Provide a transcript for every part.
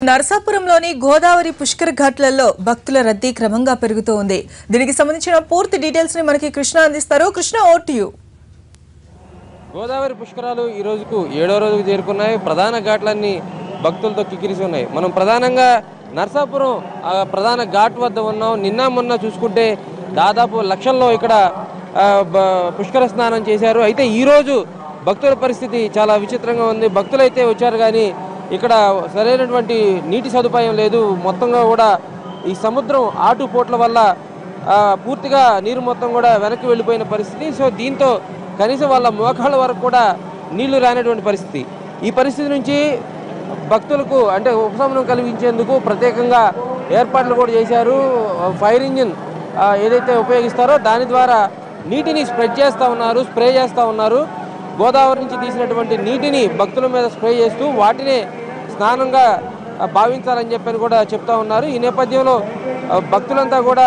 నరసాపురంలోని గోదావరి పుష్కర్ ఘాట్లలో భక్తుల రద్దీ క్రమంగా పెరుగుతూ ఉంది. దీనికి సంబంధించిన పూర్తి డీటెయిల్స్ ని మనకి కృష్ణ అందిస్తారు. Krishna, over to you. Godavari పుష్కరాలు ఈ రోజుకు 7వ రోజుకు చేరుకున్నాయి. ప్రధాన ఘాట్లన్నీ భక్తులతో కిక్కిరిసి ఉన్నాయి. మనం ప్రధానంగా నరసాపురం ప్రధాన ఘాట్ వద్ద ఉన్నాం. నిన్న మొన్న చూసుకుంటే దాదాపు లక్షల్లో ఇక్కడ పుష్కర స్నానం చేశారు. అయితే ఈరోజు భక్తుల పరిస్థితి చాలా విచిత్రంగా ఉంది. భక్తులైతే వచ్చారు కానీ ఇక్కడ సరైనటువంటి నీటి సదుపాయం లేదు. మొత్తంగా కూడా ఈ సముద్రం ఆటుపోట్ల వల్ల పూర్తిగా నీరు మొత్తం కూడా వెనక్కి వెళ్ళిపోయిన పరిస్థితి. సో దీంతో కనీసం వాళ్ళ మోకాళ్ళ వరకు కూడా నీళ్లు రానటువంటి పరిస్థితి. ఈ పరిస్థితి నుంచి భక్తులకు అంటే ఉపశమనం కలిగించేందుకు ప్రత్యేకంగా ఏర్పాట్లు కూడా చేశారు. ఫైర్ ఇంజిన్ ఏదైతే ఉపయోగిస్తారో దాని ద్వారా నీటిని స్ప్రే చేస్తూ ఉన్నారు. గోదావరి నుంచి తీసినటువంటి నీటిని భక్తుల మీద స్ప్రే చేస్తూ వాటినే స్నానంగా భావించాలని చెప్పని కూడా చెప్తా ఉన్నారు. ఈ నేపథ్యంలో భక్తులంతా కూడా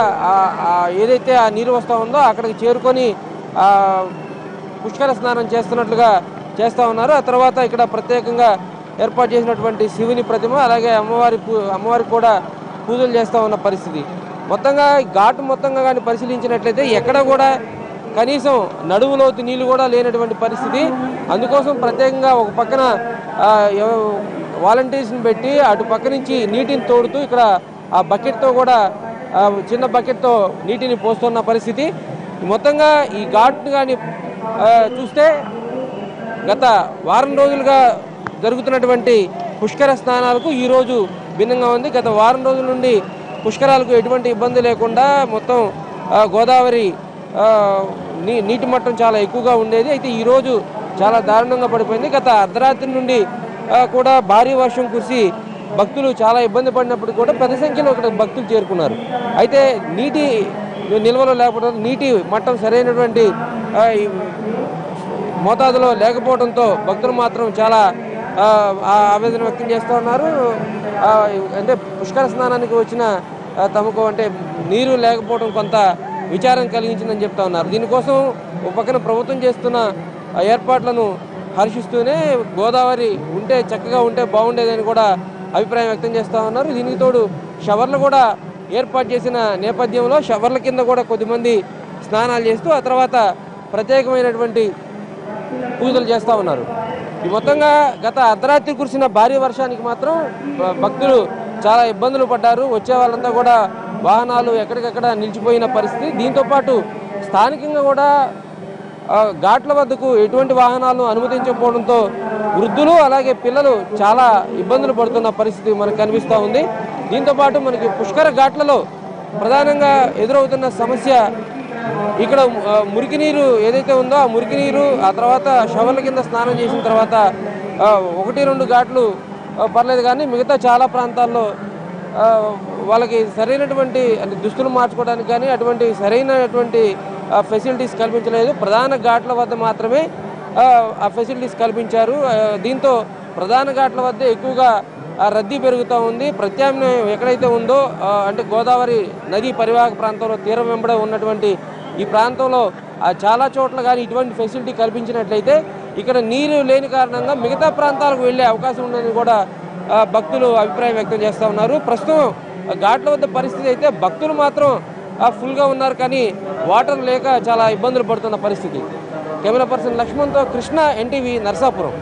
ఏదైతే ఆ నీరు వస్తూ ఉందో అక్కడికి చేరుకొని పుష్కర స్నానం చేస్తున్నట్లుగా చేస్తూ ఉన్నారు. ఆ తర్వాత ఇక్కడ ప్రత్యేకంగా ఏర్పాటు చేసినటువంటి శివుని ప్రతిమ అలాగే అమ్మవారికి కూడా పూజలు చేస్తూ ఉన్న పరిస్థితి. మొత్తంగా ఘాటు మొత్తంగా కానీ పరిశీలించినట్లయితే ఎక్కడ కూడా కనీసం నడుములోతు నీళ్లు కూడా లేనటువంటి పరిస్థితి. అందుకోసం ప్రత్యేకంగా ఒక పక్కన వాలంటీర్స్ని పెట్టి అటు పక్క నుంచి నీటిని తోడుతూ ఇక్కడ ఆ బకెట్తో కూడా చిన్న బకెట్తో నీటిని పోస్తున్న పరిస్థితి. మొత్తంగా ఈ ఘాట్ను కానీ చూస్తే గత వారం రోజులుగా జరుగుతున్నటువంటి పుష్కర స్నానాలకు ఈరోజు భిన్నంగా ఉంది. గత వారం రోజుల నుండి పుష్కరాలకు ఎటువంటి ఇబ్బంది లేకుండా మొత్తం గోదావరి నీటి మట్టం చాలా ఎక్కువగా ఉండేది. అయితే ఈరోజు చాలా దారుణంగా పడిపోయింది. గత అర్ధరాత్రి నుండి కూడా భారీ వర్షం కురిసి భక్తులు చాలా ఇబ్బంది పడినప్పుడు కూడా పెద్ద సంఖ్యలో ఇక్కడ భక్తులు చేరుకున్నారు. అయితే నీటి నిల్వలో లేకపోవడం, నీటి మట్టం సరైనటువంటి మోతాదులో లేకపోవడంతో భక్తులు మాత్రం చాలా ఆవేదన వ్యక్తం చేస్తూ ఉన్నారు. అంటే పుష్కర స్నానానికి వచ్చిన తమకు అంటే నీరు లేకపోవడం కొంత విచారం కలిగించిందని చెప్తా ఉన్నారు. దీనికోసం ఒక పక్కన ప్రభుత్వం చేస్తున్న ఏర్పాట్లను హర్షిస్తూనే గోదావరి చక్కగా ఉంటే బాగుండేదని కూడా అభిప్రాయం వ్యక్తం చేస్తూ ఉన్నారు. దీనికి తోడు షవర్లు కూడా ఏర్పాటు చేసిన నేపథ్యంలో షవర్ల కింద కూడా కొద్దిమంది స్నానాలు చేస్తూ ఆ తర్వాత ప్రత్యేకమైనటువంటి పూజలు చేస్తూ ఉన్నారు. ఈ మొత్తంగా గత అర్ధరాత్రి కురిసిన భారీ వర్షానికి మాత్రం భక్తులు చాలా ఇబ్బందులు పడ్డారు. వచ్చే వాళ్ళంతా కూడా వాహనాలు ఎక్కడికక్కడ నిలిచిపోయిన పరిస్థితి. దీంతోపాటు స్థానికంగా కూడా ఘాట్ల వద్దకు ఎటువంటి వాహనాలను అనుమతించకపోవడంతో వృద్ధులు అలాగే పిల్లలు చాలా ఇబ్బందులు పడుతున్న పరిస్థితి మనకు కనిపిస్తూ ఉంది. దీంతోపాటు మనకి పుష్కర ఘాట్లలో ప్రధానంగా ఎదురవుతున్న సమస్య ఇక్కడ మురికి నీరు ఏదైతే ఉందో ఆ మురికి నీరు ఆ తర్వాత షవర్ల కింద స్నానం చేసిన తర్వాత 1-2 ఘాట్లు పర్లేదు కానీ మిగతా చాలా ప్రాంతాల్లో వాళ్ళకి సరైనటువంటి అంటే దుస్తులు మార్చుకోవడానికి కానీ అటువంటి సరైనటువంటి ఫెసిలిటీస్ కల్పించలేదు. ప్రధాన ఘాట్ల వద్ద మాత్రమే ఆ ఫెసిలిటీస్ కల్పించారు. దీంతో ప్రధాన ఘాట్ల వద్ద ఎక్కువగా రద్దీ పెరుగుతూ ఉంది. ప్రత్యామ్నాయం ఎక్కడైతే ఉందో అంటే గోదావరి నదీ పరివాహక ప్రాంతంలో తీరం వెంబడే ఉన్నటువంటి ఈ ప్రాంతంలో చాలా చోట్ల కానీ ఇటువంటి ఫెసిలిటీ కల్పించినట్లయితే ఇక్కడ నీరు లేని కారణంగా మిగతా ప్రాంతాలకు వెళ్ళే అవకాశం ఉందని కూడా భక్తులు అభిప్రాయం వ్యక్తం చేస్తూ ఉన్నారు. ప్రస్తుతం ఘాట్ల వద్ద పరిస్థితి అయితే భక్తులు మాత్రం ఫుల్గా ఉన్నారు కానీ వాటర్ లేక చాలా ఇబ్బందులు పడుతున్న పరిస్థితి. కెమెరా పర్సన్ లక్ష్మణ్తో కృష్ణ, NTV, నరసాపురం.